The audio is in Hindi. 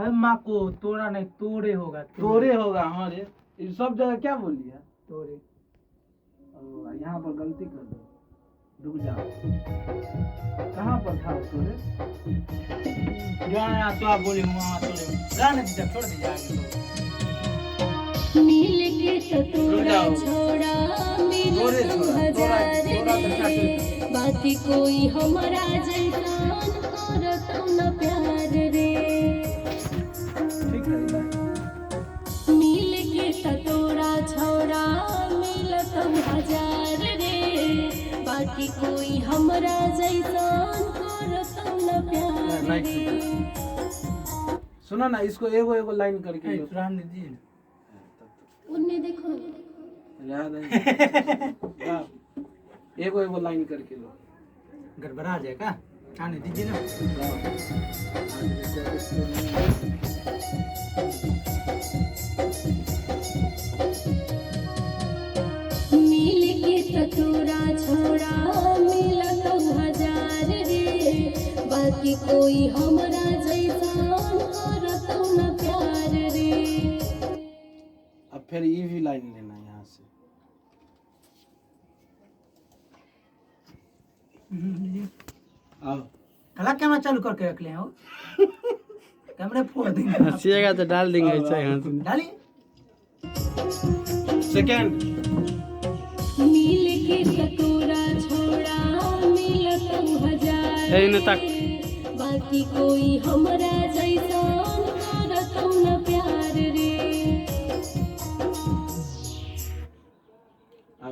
अरे माँ को तोड़ा नहीं तोड़े होगा तोरे होगा। हाँ रे, ये सब जगह क्या बोली है? तोड़े। यहाँ पर गलती कर दो, रुक जाओ। कहाँ पर था तोरे? जहाँ तो आप बोले वहाँ तोड़े रहने दीजिए, छोड़ दीजिए आगे तो। मिल के तोरा छोड़ा मिल तुम हजार रे, बाकी कोई हमारा जैसान करत न प्यार रे। ठीक है। मिल के तोरा छोड़ा मिल तुम हजार रे, बाकी कोई हमारा जैसान करत न प्यार रे। सुना ना, इसको एगो एगो लाइन करके लो। रहने दीजिए। उन्हें देखो याद है। एगो एगो लाइन करके लो। गड़बड़ा जाएगा, आने दीजिए ना। मिल के तोरा छोड़ा मिल तुम हजार रे, बाकी कोई हमरा जैसान करत न प्यार रे। अब फिर ये भी लाइन लेना है यहाँ से। आओ। कला कैमरा चालू करके रख ले हो। कैमरे फोड़ देंगे। हंसिएगा तो डाल देंगे ऐसा यहाँ से। डालिए। सेकेंड। मिल के तोरा छोड़ा मिल तुम हजार ए, इन्हें तक। रे, बाकी कोई हमरा जैसान करत न प्यार